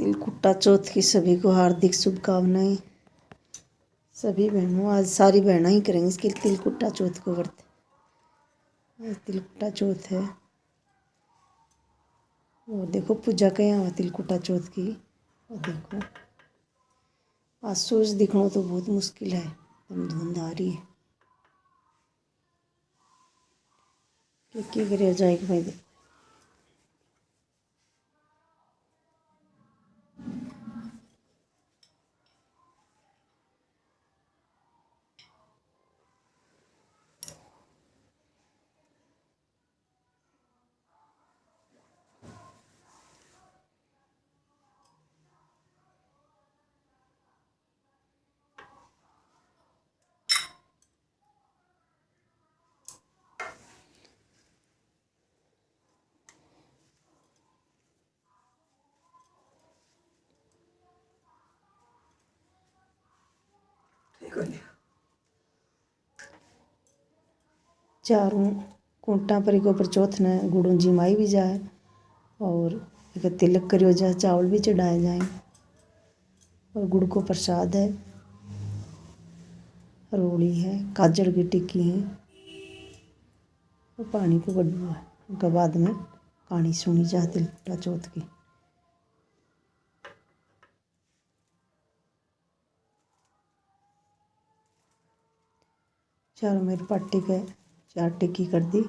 तिलकुटा चौथ की सभी को हार्दिक शुभकामनाएं। सभी बहनों, आज सारी बहना ही करेंगे इसके तिलकुटा चौथ को व्रत। आज तिलकुटा चौथ है और देखो पूजा के यहाँ तिलकुटा चौथ की। और देखो आज सूरज दिखना तो बहुत मुश्किल है, एकदम धुंध आ रही है। क्या करे जाएगी भाई। देखो चारों कोटा पर के ऊपर चौथ ने गुड़ों जी माई भी जाए और एक तिलक करियो जाए, चावल भी चढ़ाए जाए और गुड़ को प्रसाद है, रोली है, काजर की टिक्की है और पानी को गड्ढू है। उनके बाद में कहानी सुनी जाए तिलकुटा चौथ की। चारों मेरे पट्टी के 4 टिक्की कर दी।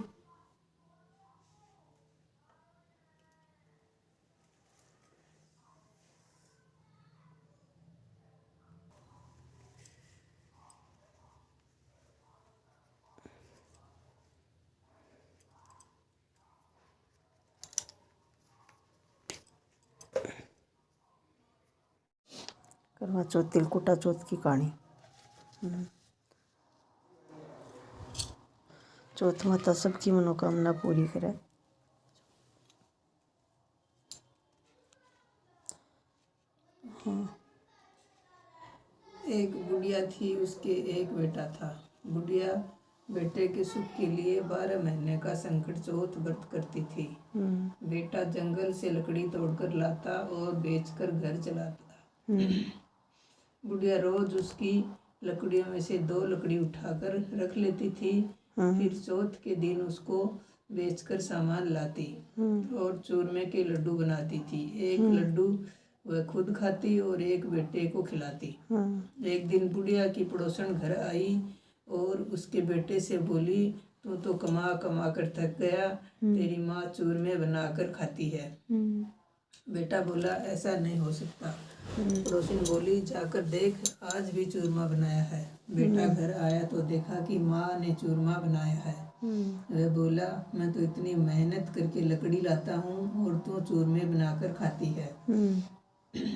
करवा चौथ तिलकुटा चौथ की कहानी। चौथ माता सबकी मनोकामना पूरी करे। एक बुढ़िया थी, उसके एक बेटा था। बुढ़िया बेटे के सुख के लिए 12 महीने का संकट चौथ व्रत करती थी। बेटा जंगल से लकड़ी तोड़कर लाता और बेचकर घर चलाता। बुढ़िया रोज उसकी लकड़ियों में से 2 लकड़ी उठाकर रख लेती थी। फिर चौथ के दिन उसको बेचकर सामान लाती और चूरमे के लड्डू बनाती थी। एक लड्डू वह खुद खाती और एक बेटे को खिलाती। एक दिन बुढ़िया की पड़ोसन घर आई और उसके बेटे से बोली, तू तो कमा कमा कर थक गया, तेरी माँ चूरमे बनाकर खाती है। बेटा बोला, ऐसा नहीं हो सकता। पड़ोसिन बोली, जाकर देख, आज भी चूरमा बनाया है। बेटा घर आया तो देखा कि माँ ने चूरमा बनाया है। वह बोला, मैं तो इतनी मेहनत करके लकड़ी लाता हूँ और तू चूरमे बनाकर खाती है।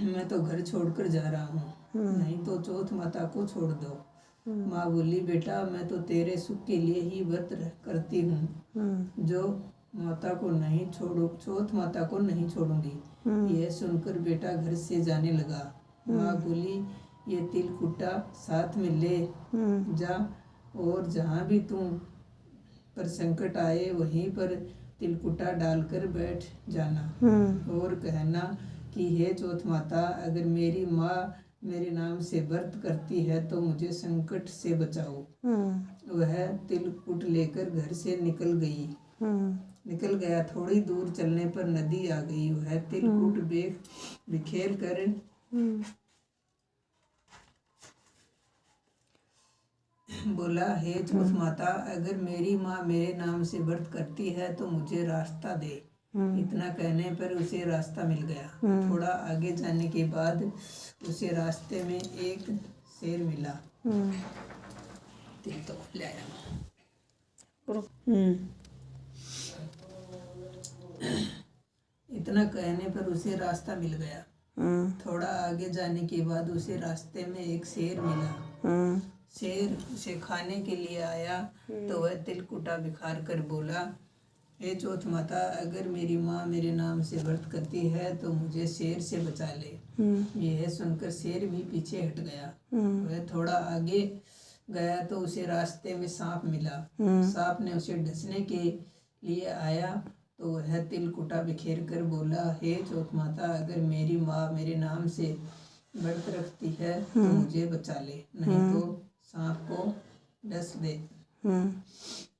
मैं तो घर छोड़कर जा रहा हूँ, नहीं तो चौथ माता को छोड़ दो। माँ बोली, बेटा मैं तो तेरे सुख के लिए ही व्रत करती हूँ, जो माता को नहीं छोड़ू, चौथ माता को नहीं छोड़ूंगी। यह सुनकर बेटा घर से जाने लगा। माँ बोली, ये तिलकुटा साथ में ले जा और जहाँ भी तुम पर संकट आए वहीं पर तिलकुटा डालकर बैठ जाना और कहना कि हे चौथ माता, अगर मेरी माँ मेरे नाम से व्रत करती है तो मुझे संकट से बचाओ। वह तिलकुट लेकर घर से निकल गया। थोड़ी दूर चलने पर नदी आ गई। वह तिलकुट बिखेर कर बोला, हे चौथ माता, अगर मेरी माँ मेरे नाम से व्रत करती है तो मुझे रास्ता दे। इतना कहने पर उसे रास्ता मिल गया। थोड़ा आगे जाने के बाद उसे रास्ते में एक शेर मिला। तो ले आया। इतना कहने पर उसे रास्ता मिल गया। थोड़ा आगे जाने के बाद उसे रास्ते में एक शेर मिला। शेर उसे खाने के लिए आया तो वह तिलकुटा बिखार कर बोला, हे चौथ माता, अगर मेरी माँ मेरे नाम से व्रत करती है तो मुझे शेर से बचा ले। यह सुनकर शेर भी पीछे हट गया। वह थोड़ा आगे गया तो उसे रास्ते में सांप मिला। सांप ने उसे डसने के लिए आया तो वह तिल कुटा बिखेर कर बोला, हे चौथ माता, अगर मेरी माँ मेरे नाम से व्रत रखती है तो मुझे बचा ले, नहीं तो सांप को डस दे।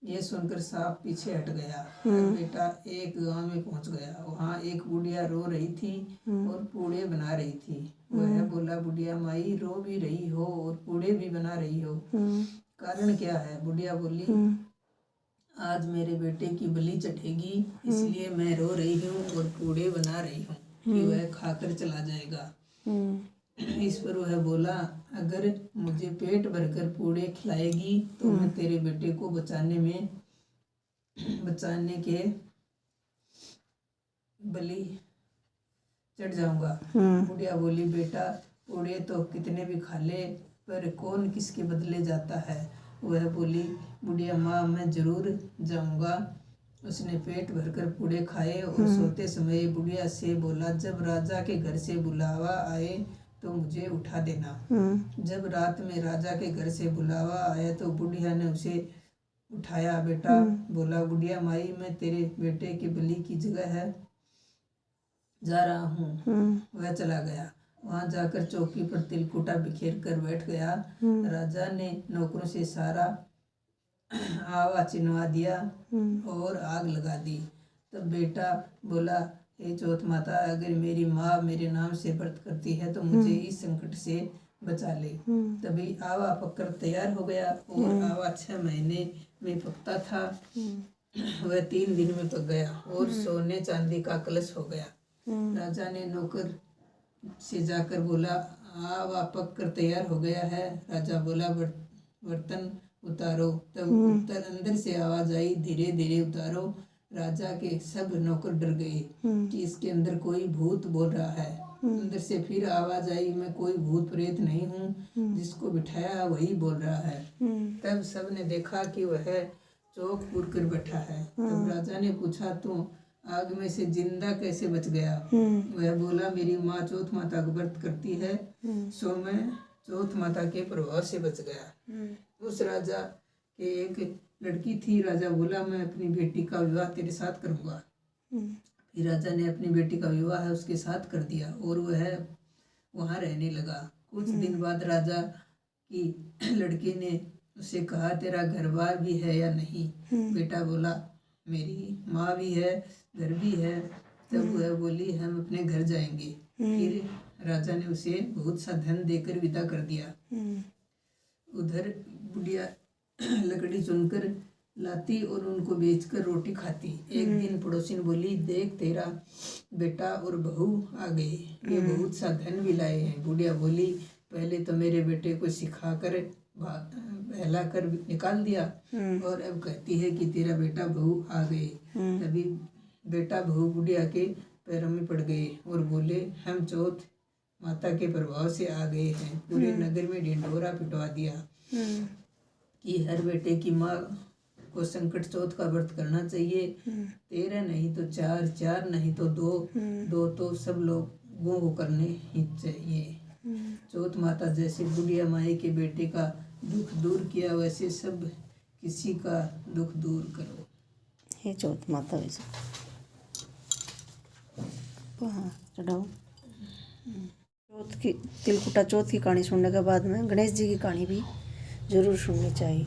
ये सुनकर सांप पीछे हट गया। अब बेटा एक गांव में पहुंच गया। वहां एक बुढ़िया रो रही थी और पूड़े बना रही थी। वह बोला, बुढ़िया माई, रो भी रही हो और पूड़े भी बना रही हो, कारण क्या है? बुढ़िया बोली, आज मेरे बेटे की बलि चढ़ेगी, इसलिए मैं रो रही हूँ और पूड़े बना रही हूँ कि वह खाकर चला जाएगा। इस पर वह बोला, अगर मुझे पेट भरकर पूड़े खिलाएगी तो मैं तेरे बेटे को बचाने के बलि चढ़ जाऊंगा। बुढ़िया बोली, बेटा पूड़े तो कितने भी खा ले, पर कौन किसके बदले जाता है? वह बोली, बुढ़िया माँ, मैं जरूर जाऊंगा। उसने पेट भरकर पूड़े खाए और सोते समय बुढ़िया से बोला, जब राजा के घर से बुलावा आए तो मुझे उठा देना। जब रात में राजा के घर से बुलावा आया तो बुढ़िया ने उसे उठाया। बेटा बोला, बुढ़िया माई, मैं तेरे बेटे की बलि की जगह है जा रहा हूँ। वह चला गया। वहां जाकर चौकी पर तिलकुटा बिखेर कर बैठ गया। राजा ने नौकरों से सारा आवा चिनवा दिया और आग लगा दी। तब बेटा बोला, हे चौथ माता, अगर मेरी माँ मेरे नाम से व्रत करती है तो मुझे इस संकट से बचा ले। तभी आवा पककर तैयार हो गया और आवा 6 महीने में पकता था। वह 3 दिन में पक गया और सोने चांदी का कलश हो गया। राजा ने नौकर से जाकर बोला, आवा पक कर तैयार हो गया है। राजा बोला, बर्तन उतारो। तब अंदर से आवाज आई, धीरे धीरे उतारो। राजा के सब नौकर डर गए कि इसके अंदर कोई भूत बोल रहा है। अंदर से फिर आवाज आई, मैं कोई भूत प्रेत नहीं हूँ, जिसको बिठाया वही बोल रहा है। तब सब ने देखा कि वह चौक पुर कर बैठा है। तब राजा ने पूछा, तू आग में से जिंदा कैसे बच गया? वह बोला, मेरी माँ चौथ माता का व्रत करती है, सो मैं चौथ माता के प्रभाव से बच गया। उस राजा के एक लड़की थी। राजा बोला, मैं अपनी बेटी का विवाह तेरे साथ करूंगा। फिर राजा ने अपनी बेटी का विवाह उसके साथ कर दिया और वह वहां रहने लगा। कुछ दिन बाद राजा की लड़की ने उससे कहा, तेरा घर बार भी है या नहीं? बेटा बोला, मेरी माँ भी है, घर भी है। तब वह बोली, हम अपने घर जाएंगे। फिर राजा ने उसे बहुत सा धन देकर विदा कर दिया। उधर बुढ़िया लकड़ी चुनकर लाती और उनको बेचकर रोटी खाती। एक दिन पड़ोसी ने बोली, देख तेरा बेटा और बहू आ गए, ये बहुत सा धन भी लाए हैं। बुढ़िया बोली, पहले तो मेरे बेटे को सिखाकर बहला कर निकाल दिया और अब कहती है कि तेरा बेटा बहू आ गए। तभी बेटा बहू बुढ़िया के पैरों में पड़ गए और बोले, हम चौथ माता के प्रभाव से आ गए हैं। पूरे नगर में ढिंढोरा पिटवा दिया कि हर बेटे की माँ को संकट चौथ का व्रत करना चाहिए। 13 नहीं तो 4, 4 नहीं तो 2 तो सब लोगों को करने ही चाहिए। चौथ माता जैसे बुढ़िया माई के बेटे का दुख दूर किया, वैसे सब किसी का दुख दूर करो। हे चौथ माता वैसे चढ़ाओ। चौथ की तिलकुटा चौथ की कहानी सुनने के बाद में गणेश जी की कहानी भी जरूर सुननी चाहिए।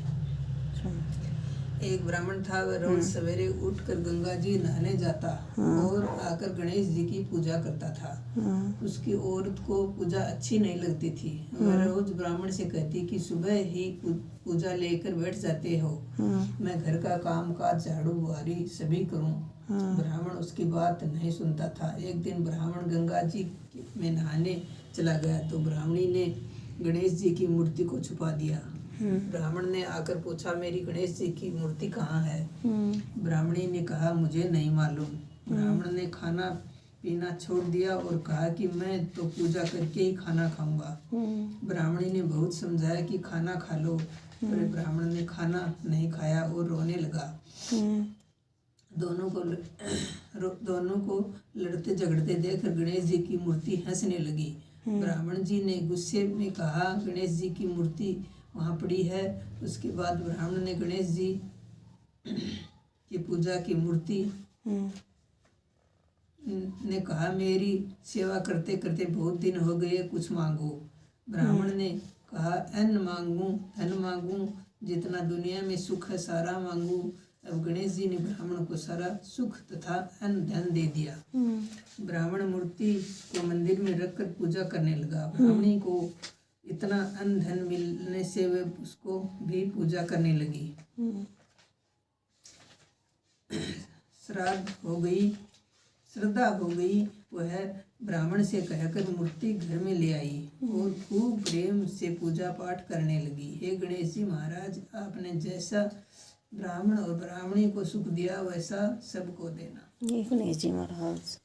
एक ब्राह्मण था। वह रोज सवेरे उठकर गंगा जी नहाने जाता और आकर गणेश जी की पूजा करता था। उसकी औरत को पूजा अच्छी नहीं लगती थी। वह रोज ब्राह्मण से कहती कि सुबह ही पूजा लेकर बैठ जाते हो, मैं घर का काम काज झाड़ू बुहारी सभी करूं। ब्राह्मण उसकी बात नहीं सुनता था। एक दिन ब्राह्मण गंगा जी में नहाने चला गया तो ब्राह्मणी ने गणेश जी की मूर्ति को छुपा दिया। ब्राह्मण ने आकर पूछा, मेरी गणेश जी की मूर्ति कहाँ है? ब्राह्मणी ने कहा, मुझे नहीं मालूम। ब्राह्मण ने खाना पीना छोड़ दिया और कहा कि मैं तो पूजा करके ही खाना खाऊंगा। ब्राह्मणी ने बहुत समझाया कि खाना खा लो, पर ब्राह्मण ने खाना नहीं खाया और रोने लगा। दोनों को लड़ते झगड़ते देखकर गणेश जी की मूर्ति हंसने लगी। ब्राह्मण जी ने गुस्से में कहा, गणेश जी की मूर्ति वहाँ पड़ी है। उसके बाद ब्राह्मण ने गणेश जी की पूजा की मूर्ति ने कहा, मेरी सेवा करते करते बहुत दिन हो गए, कुछ मांगो। ब्राह्मण ने कहा, अन्न मांगू, धन मांगू, जितना दुनिया में सुख है सारा मांगू। अब गणेश जी ने ब्राह्मण को सारा सुख तथा अन्न धन दे दिया। ब्राह्मण मूर्ति को मंदिर में रखकर पूजा करने लगा। ब्राह्मणी को इतना अन्न धन मिलने से वे उसको भी पूजा करने लगी। श्रद्धा हो गई। वह ब्राह्मण से कहकर मूर्ति घर में ले आई और खूब प्रेम से पूजा पाठ करने लगी। हे गणेश जी महाराज, आपने जैसा ब्राह्मण और ब्राह्मणी को सुख दिया वैसा सबको देना। ये गणेश जी महाराज।